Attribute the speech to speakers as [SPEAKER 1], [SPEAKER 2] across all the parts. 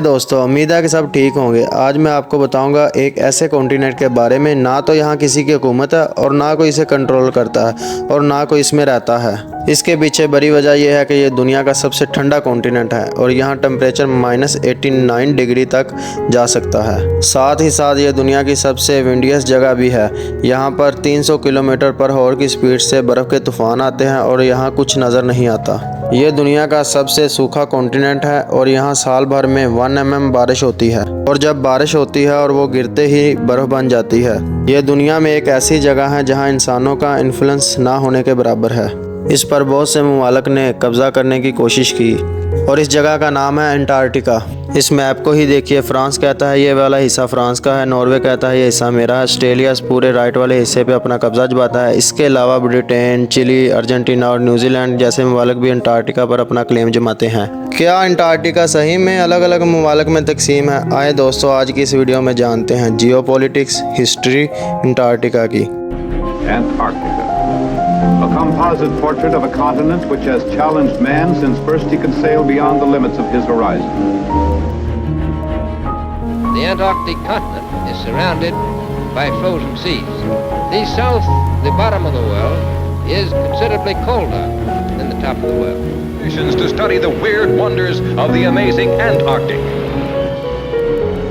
[SPEAKER 1] दोस्तों, उम्मीद है कि सब ठीक होंगे। आज मैं आपको बताऊंगा एक ऐसे कॉन्टिनेंट के बारे में ना तो यहाँ किसी की हुकूमत है और ना कोई इसे कंट्रोल करता है और ना कोई इसमें रहता है। इसके पीछे बड़ी वजह यह है कि ये दुनिया का सबसे ठंडा कॉन्टिनेंट है और यहाँ टेम्परेचर -89 डिग्री तक जा सकता है। साथ ही साथ ये दुनिया की सबसे विंडियस जगह भी है। यहाँ पर 300 किलोमीटर पर आवर की स्पीड से बर्फ़ के तूफान आते हैं और यहाँ कुछ नज़र नहीं आता। ये दुनिया का सबसे सूखा कॉन्टिनेंट है और यहाँ साल भर में 1 mm बारिश होती है और जब बारिश होती है और वो गिरते ही बर्फ़ बन जाती है। ये दुनिया में एक ऐसी जगह है जहाँ इंसानों का इन्फ्लुएंस ना होने के बराबर है। इस पर बहुत से ममालिक ने कब्ज़ा करने की कोशिश की और इस जगह का नाम है अंटार्कटिका। इस मैप को ही देखिए, फ्रांस कहता है ये वाला हिस्सा फ्रांस का है, नॉर्वे कहता है ये हिस्सा मेरा है, ऑस्ट्रेलिया इस पूरे राइट वाले हिस्से पे अपना कब्जा जमाता है। इसके अलावा ब्रिटेन, चिली, अर्जेंटीना और न्यूजीलैंड जैसे ममालिक भी अंटार्कटिका पर अपना क्लेम जमाते हैं। क्या अंटार्कटिका सही में अलग अलग ममालिक में तकसीम है? आए दोस्तों, आज की इस वीडियो में जानते हैं जियोपॉलिटिक्स हिस्ट्री अंटार्कटिका की।
[SPEAKER 2] Antarctica, a composite portrait of a continent which has challenged man since first he could sail beyond the limits of his horizon.
[SPEAKER 3] The Antarctic continent is surrounded by frozen seas. The south, the bottom of the world, is considerably colder than the top of the world.
[SPEAKER 4] Missions to study the weird wonders of the amazing Antarctic.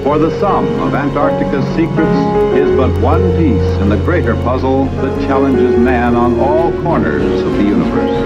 [SPEAKER 2] For the sum of Antarctica's secrets is but one piece in the greater puzzle that challenges man on all corners of the universe.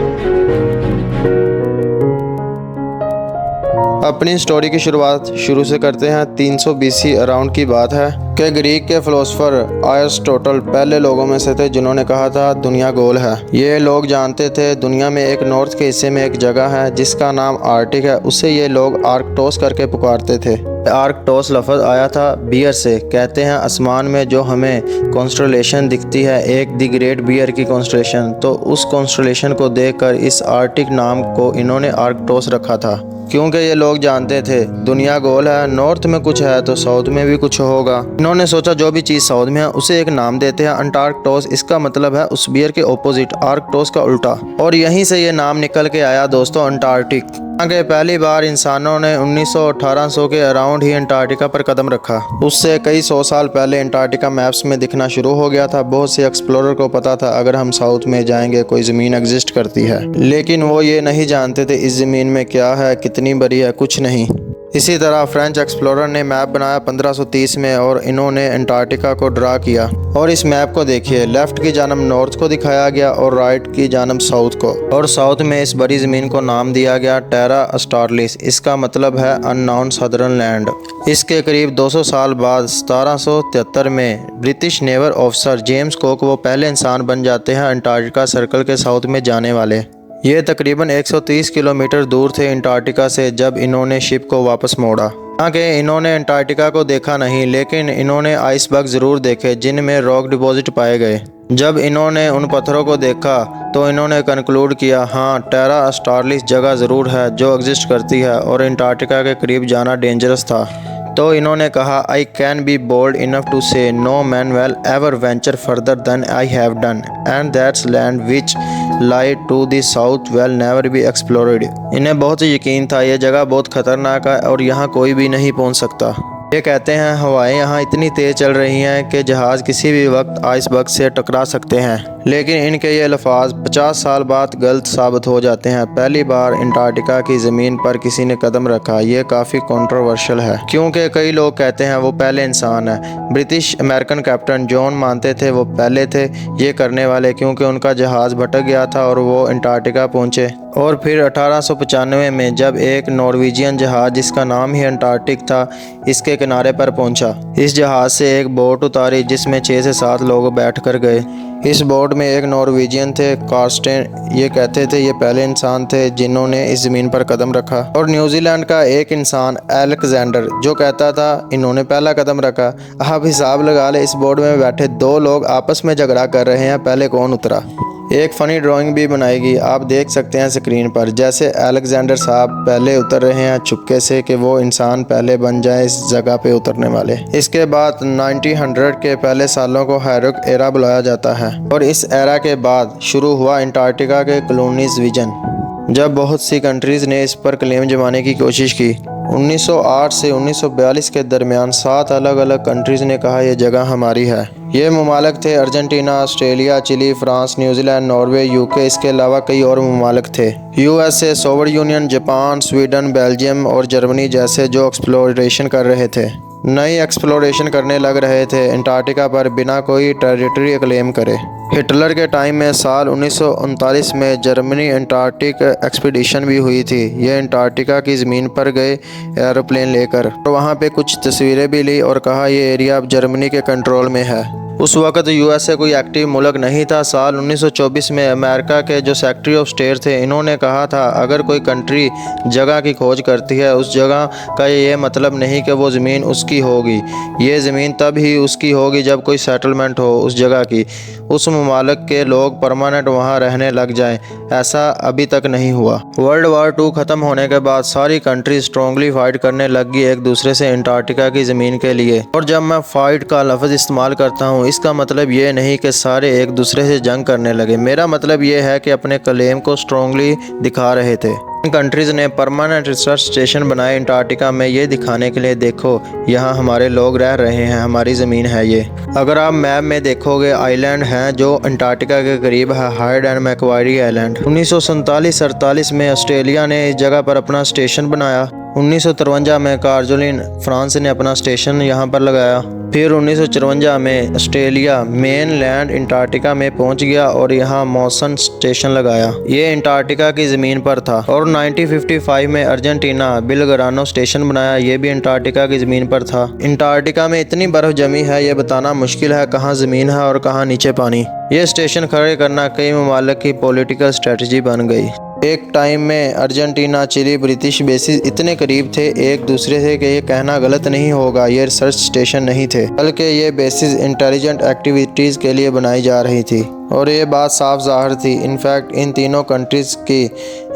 [SPEAKER 1] अपनी story की शुरुआत शुरू से करते हैं। 300 BC around की बात है कि ग्रीक के फिलोसोफर अरिस्टोटल पहले लोगों में से थे जिन्होंने कहा था दुनिया गोल है। ये लोग जानते थे दुनिया में एक नॉर्थ के हिस्से में एक जगह है जिसका नाम आर्कटिक है। उसे ये लोग आर्कटोस करके पुकारते थे। आर्कटोस लफ्ज़ आया था बियर से। कहते हैं आसमान में जो हमें कॉन्स्टलेशन दिखती है, एक द ग्रेट बियर की कॉन्स्टलेशन, तो उस कॉन्स्टलेशन को देखकर इस आर्कटिक नाम को इन्होंने आर्कटोस रखा था, क्योंकि ये लोग जानते थे दुनिया गोल है, नॉर्थ में कुछ है तो साउथ में भी कुछ होगा। इन्होंने सोचा जो भी चीज़ साउथ में है उसे एक नाम देते हैं अंटार्कटोस। इसका मतलब है उस बियर के ऑपोजिट, आर्कटोस का उल्टा, और यहीं से ये नाम निकल के आया दोस्तों अंटार्कटिक। आगे पहली बार इंसानों ने 1900-1800 के अराउंड ही अंटार्कटिका पर कदम रखा। उससे कई 100 साल पहले अंटार्कटिका मैप्स में दिखना शुरू हो गया था। बहुत से एक्सप्लोरर को पता था अगर हम साउथ में जाएंगे कोई ज़मीन एग्जिस्ट करती है, लेकिन वो ये नहीं जानते थे इस ज़मीन में क्या है, कितनी बड़ी है, कुछ नहीं। इसी तरह फ्रेंच एक्सप्लोरर ने मैप बनाया 1530 में और इन्होंने अंटार्कटिका को ड्रा किया। और इस मैप को देखिए, लेफ्ट की जानब नॉर्थ को दिखाया गया और राइट की जानब साउथ को, और साउथ में इस बड़ी ज़मीन को नाम दिया गया टेरा ऑस्ट्रालिस। इसका मतलब है अननाउन सदर्न लैंड। इसके करीब 200 साल बाद 1773 में British naval officer James cook वो पहले इंसान बन जाते हैं अंटार्कटिका सर्कल के साउथ में जाने वाले। ये तकरीबन 130 किलोमीटर दूर थे अंटार्कटिका से जब इन्होंने शिप को वापस मोड़ा। हालांकि इन्होंने अंटार्कटिका को देखा नहीं, लेकिन इन्होंने आइसबर्ग ज़रूर देखे जिनमें रॉक डिपॉजिट पाए गए। जब इन्होंने उन पत्थरों को देखा तो इन्होंने कंक्लूड किया, हाँ, टेरा ऑस्ट्रालिस जगह ज़रूर है जो एग्जिस्ट करती है और अंटार्कटिका के करीब जाना डेंजरस था। तो इन्होंने कहा, I can be bold enough to say no man will ever venture further than I have done and that's land which lie to the south will never be explored. इन्हें बहुत यकीन था ये जगह बहुत ख़तरनाक है और यहाँ कोई भी नहीं पहुँच सकता। ये कहते हैं हवाएं यहाँ इतनी तेज़ चल रही हैं कि जहाज़ किसी भी वक्त आइसबर्ग से टकरा सकते हैं, लेकिन इनके ये अल्फाज 50 साल बाद गलत साबित हो जाते हैं। पहली बार अंटार्कटिका की ज़मीन पर किसी ने कदम रखा, ये काफ़ी कंट्रोवर्शियल है क्योंकि कई लोग कहते हैं वो पहले इंसान है। ब्रिटिश अमेरिकन कैप्टन जॉन मानते थे वो पहले थे ये करने वाले, क्योंकि उनका जहाज़ भटक गया था और वो अंटार्कटिका पहुँचे। और फिर 1895 में जब एक नॉर्वेजियन जहाज़ जिसका नाम ही अंटार्कटिक था इसके किनारे पर पहुंचा, इस जहाज़ से एक बोट उतारी जिसमें 6 से 7 लोग बैठ कर गए। इस बोट में एक नॉर्वेजियन थे, कार्स्टेन। ये कहते थे ये पहले इंसान थे जिन्होंने इस ज़मीन पर कदम रखा। और न्यूजीलैंड का एक इंसान अलेक्जेंडर जो कहता था इन्होंने पहला कदम रखा। आप हिसाब लगा ले, इस बोट में बैठे 2 लोग आपस में झगड़ा कर रहे हैं, पहले कौन उतरा। एक फ़नी ड्राइंग भी बनाएगी, आप देख सकते हैं स्क्रीन पर, जैसे अलेक्जेंडर साहब पहले उतर रहे हैं चुपके से कि वो इंसान पहले बन जाए इस जगह पे उतरने वाले। इसके बाद 1900 के पहले सालों को हैरोक एरा बुलाया जाता है और इस एरा के बाद शुरू हुआ अंटार्कटिका के कॉलोनीज विजन। जब बहुत सी कंट्रीज़ ने इस पर क्लेम जमाने की कोशिश की। 1908 से 1942 के दरमियान 7 अलग अलग कंट्रीज़ ने कहा यह जगह हमारी है। ये ममालिक थे Argentina, Australia, Chile, France, New Zealand, Norway, UK. इसके अलावा कई और ममालिक थे, USA, Soviet Union, Japan, Sweden, Belgium और जर्मनी जैसे, जो एक्सप्लोरेशन कर रहे थे। नई एक्सप्लोरेशन करने लग रहे थे अंटार्कटिका पर बिना कोई टेरिटरी क्लेम करे। हिटलर के टाइम में साल 1939 में जर्मनी अंटार्कटिक एक्सपीडिशन भी हुई थी। ये अंटार्कटिका की ज़मीन पर गए एरोप्लेन लेकर और वहाँ पे कुछ तस्वीरें भी ली और कहा ये एरिया अब जर्मनी के कंट्रोल में है। उस वक़्त यूएसए कोई एक्टिव मुल्क नहीं था। साल 1924 में अमेरिका के जो सेक्रेटरी ऑफ स्टेट थे, इन्होंने कहा था अगर कोई कंट्री जगह की खोज करती है, उस जगह का ये मतलब नहीं कि वो ज़मीन उसकी होगी। ये ज़मीन तब ही उसकी होगी जब कोई सेटलमेंट हो उस जगह की, उस ममालिक के लोग परमानेंट वहाँ रहने लग जाएं। ऐसा अभी तक नहीं हुआ। वर्ल्ड वार 2 ख़त्म होने के बाद सारी कंट्री स्ट्रांगली फाइट करने लग गई एक दूसरे से अंटार्कटिका की ज़मीन के लिए। और जब मैं फ़ाइट का लफ्ज़ इस्तेमाल करता हूँ, इसका मतलब ये नहीं कि सारे एक दूसरे से जंग करने लगे। मेरा मतलब ये है कि अपने क्लेम को स्ट्रांगली दिखा रहे थे। इन कंट्रीज़ ने परमानेंट रिसर्च स्टेशन बनाए अंटार्कटिका में, ये दिखाने के लिए देखो यहाँ हमारे लोग रह रहे हैं, हमारी ज़मीन है ये। अगर आप मैप में देखोगे आइलैंड हैं जो अंटार्कटिका के करीब है, हाइड एंड मैक्वारी आइलैंड। 1947-48 में ऑस्ट्रेलिया ने इस जगह पर अपना स्टेशन बनाया। 1953 में कार्जोलिन फ्रांस ने अपना स्टेशन यहाँ पर लगाया। फिर 1954 में ऑस्ट्रेलिया मेन लैंड अंटार्कटिका में पहुँच गया और यहाँ मॉसन स्टेशन लगाया। ये अंटार्कटिका की ज़मीन पर था। और 1955 में अर्जेंटीना बेलग्रानो स्टेशन बनाया, ये भी अंटार्कटिका की ज़मीन पर था। अंटार्कटिका में इतनी बर्फ़ जमी है ये बताना मुश्किल है कहाँ ज़मीन है और कहाँ नीचे पानी। ये स्टेशन खड़े करना कई ममालिक की पॉलिटिकल स्ट्रेटजी बन गई। एक टाइम में अर्जेंटीना, चिली, ब्रिटिश बेसिस इतने करीब थे एक दूसरे से कि ये कहना गलत नहीं होगा ये रिसर्च स्टेशन नहीं थे, बल्कि ये बेसिस इंटेलिजेंट एक्टिविटीज़ के लिए बनाई जा रही थी। और ये बात साफ ज़ाहिर थी। इनफैक्ट इन तीनों कंट्रीज़ की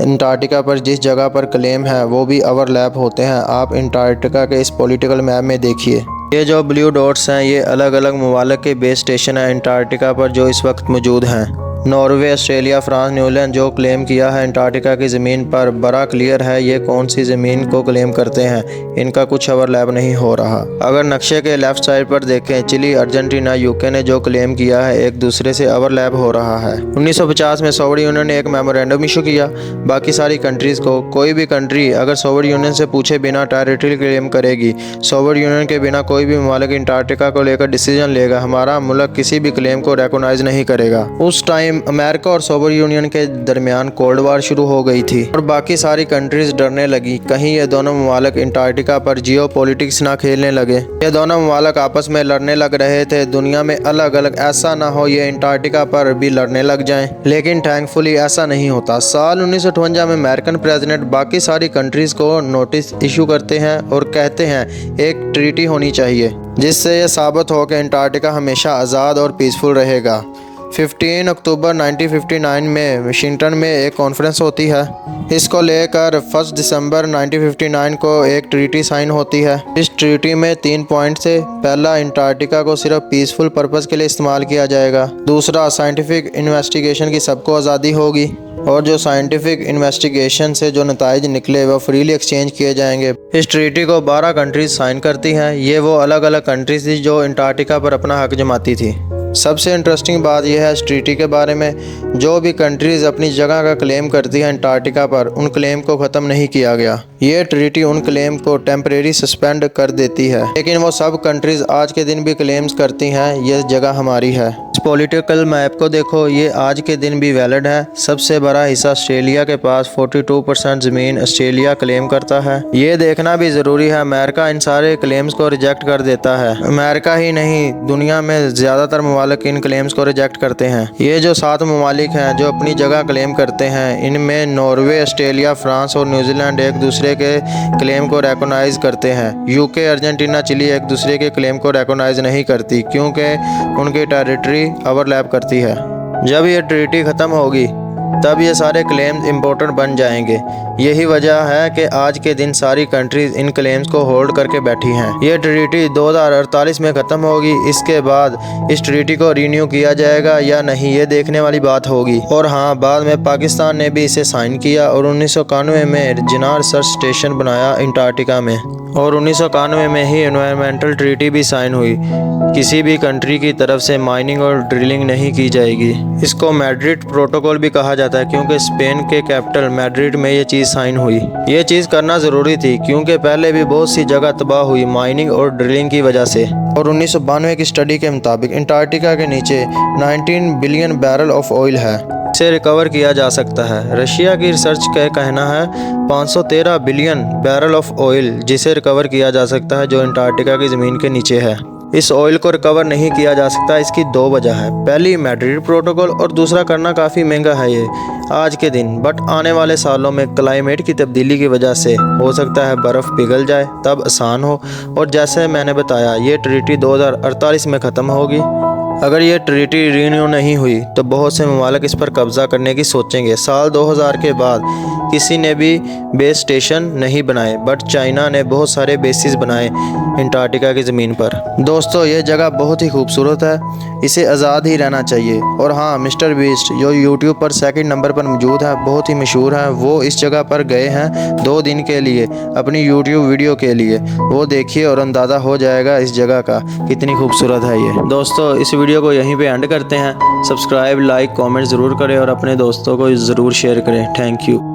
[SPEAKER 1] अंटार्कटिका पर जिस जगह पर क्लेम है वो भी ओवरलैप होते हैं। आप अंटार्कटिका के इस पॉलिटिकल मैप में देखिए, ये जो ब्लू डॉट्स हैं ये अलग अलग ममालिक के बेस स्टेशन हैं अंटार्कटिका पर जो इस वक्त मौजूद हैं। नॉर्वे, ऑस्ट्रेलिया, फ्रांस, न्यूजीलैंड जो क्लेम किया है अंटार्कटिका की ज़मीन पर, बड़ा क्लियर है ये कौन सी ज़मीन को क्लेम करते हैं। इनका कुछ ओवरलैप नहीं हो रहा। अगर नक्शे के लेफ़्ट साइड पर देखें, चिली, अर्जेंटीना, यूके ने जो क्लेम किया है एक दूसरे से ओवरलैप हो रहा है। 1950 में सोवियत यूनियन ने एक मेमोरेंडम इशू किया बाकी सारी कंट्रीज़ को। कोई भी कंट्री अगर सोवियत यूनियन से पूछे बिना टेरिटरी क्लेम करेगी। सोवियत यूनियन के बिना कोई भी ममालिक अंटार्कटिका को लेकर डिसीजन लेगा, हमारा मुल्क किसी भी क्लेम को रिकॉग्नाइज नहीं करेगा। उस टाइम अमेरिका और सोवियत यूनियन के दरमियान कोल्ड वार शुरू हो गई थी और बाकी सारी कंट्रीज डरने लगी कहीं ये दोनों ममालिक अंटार्कटिका पर जियो पॉलिटिक्स ना खेलने लगे। ये दोनों ममालिक आपस में लड़ने लग रहे थे, दुनिया में अलग अलग, ऐसा ना हो ये अंटार्कटिका पर भी लड़ने लग जाएं। लेकिन थैंकफुली ऐसा नहीं होता। साल 1958 में अमेरिकन प्रेसिडेंट बाकी सारी कंट्रीज को नोटिस इशू करते हैं और कहते हैं एक ट्रीटी होनी चाहिए जिससे ये साबित हो कि अंटार्कटिका हमेशा आज़ाद और पीसफुल रहेगा। 15 अक्टूबर 1959 में वाशिंगटन में एक कॉन्फ्रेंस होती है। इसको लेकर 1 दिसंबर 1959 को एक ट्रीटी साइन होती है। इस ट्रीटी में 3 पॉइंट थे। पहला, अंटार्कटिका को सिर्फ पीसफुल पर्पस के लिए इस्तेमाल किया जाएगा। दूसरा, साइंटिफिक इन्वेस्टिगेशन की सबको आज़ादी होगी और जो साइंटिफिक इन्वेस्टिगेशन से जो नताइज निकले वह फ्रीली एक्सचेंज किए जाएंगे। इस ट्रीटी को 12 कंट्रीज साइन करती हैं। ये वो अलग अलग कंट्रीज थी जो अंटार्कटिका पर अपना हक जमाती थी। सबसे इंटरेस्टिंग बात यह है इस ट्रीटी के बारे में, जो भी कंट्रीज़ अपनी जगह का क्लेम करती हैं अंटार्कटिका पर, उन क्लेम को ख़त्म नहीं किया गया। ये ट्रीटी उन क्लेम को टेम्परेरी सस्पेंड कर देती है, लेकिन वो सब कंट्रीज़ आज के दिन भी क्लेम्स करती हैं ये जगह हमारी है। इस पॉलिटिकल मैप को देखो, ये आज के दिन भी वैलिड है। सबसे बड़ा हिस्सा ऑस्ट्रेलिया के पास 42% ज़मीन ऑस्ट्रेलिया क्लेम करता है। ये देखना भी ज़रूरी है, अमेरिका इन सारे क्लेम्स को रिजेक्ट कर देता है। अमेरिका ही नहीं, दुनिया में ज़्यादातर ममालिक इन क्लेम्स को रिजेक्ट करते हैं। ये जो 7 ममालिक हैं जो अपनी जगह क्लेम करते हैं, इनमें नॉर्वे, ऑस्ट्रेलिया, फ्रांस और न्यूजीलैंड एक दूसरे के क्लेम को रिकॉग्नाइज करते हैं। यूके, अर्जेंटीना, चिली एक दूसरे के क्लेम को रिकॉग्नाइज नहीं करती क्योंकि उनकी टेरिटरी ओवरलैप करती है। जब ये ट्रीटी ख़त्म होगी तब ये सारे क्लेम्स इम्पोर्टेंट बन जाएंगे। यही वजह है कि आज के दिन सारी कंट्रीज इन क्लेम्स को होल्ड करके बैठी हैं। ये ट्रीटी 2048 में ख़त्म होगी। इसके बाद इस ट्रीटी को रीन्यू किया जाएगा या नहीं, ये देखने वाली बात होगी। और हाँ, बाद में पाकिस्तान ने भी इसे साइन किया और 1991 में जिना रिसर्च स्टेशन बनाया अंटार्कटिका में, और 1991 में ही एनवायरमेंटल ट्रीटी भी साइन हुई। किसी भी कंट्री की तरफ से माइनिंग और ड्रिलिंग नहीं की जाएगी। इसको मैड्रिड प्रोटोकॉल भी कहा जाता है क्योंकि स्पेन के कैपिटल मैड्रिड में ये चीज़ साइन हुई। ये चीज़ करना ज़रूरी थी क्योंकि पहले भी बहुत सी जगह तबाह हुई माइनिंग और ड्रिलिंग की वजह से। और 1992 की स्टडी के मुताबिक अंटार्कटिका के नीचे 19 बिलियन बैरल ऑफ ऑयल है। इसे रिकवर किया जा सकता है। रशिया की रिसर्च का कहना है 513 बिलियन बैरल ऑफ ऑयल जिसे रिकवर किया जा सकता है, जो अंटार्कटिका की ज़मीन के नीचे है। इस ऑयल को रिकवर नहीं किया जा सकता, इसकी दो वजह है। पहली मैड्रिड प्रोटोकॉल और दूसरा करना काफ़ी महंगा है ये आज के दिन। बट आने वाले सालों में क्लाइमेट की तब्दीली की वजह से हो सकता है बर्फ़ पिघल जाए, तब आसान हो। और जैसे मैंने बताया, ये ट्रीटी 2048 में ख़त्म होगी। अगर ये ट्रीटी रीन्यू नहीं हुई तो बहुत से ममालिक इस पर कब्ज़ा करने की सोचेंगे। साल 2000 के बाद किसी ने भी बेस स्टेशन नहीं बनाए, बट चाइना ने बहुत सारे बेसिस बनाए अंटार्कटिका की ज़मीन पर। दोस्तों, ये जगह बहुत ही खूबसूरत है, इसे आज़ाद ही रहना चाहिए। और हाँ, मिस्टर बीस्ट जो यूट्यूब पर 2nd नंबर पर मौजूद है, बहुत ही मशहूर है, वो इस जगह पर गए हैं 2 दिन के लिए अपनी यूट्यूब वीडियो के लिए। वो देखिए और अंदाज़ा हो जाएगा इस जगह का कितनी खूबसूरत है ये। दोस्तों, इस वीडियो को यहीं पे एंड करते हैं। सब्सक्राइब, लाइक, कमेंट ज़रूर करें और अपने दोस्तों को ज़रूर शेयर करें। Thank you.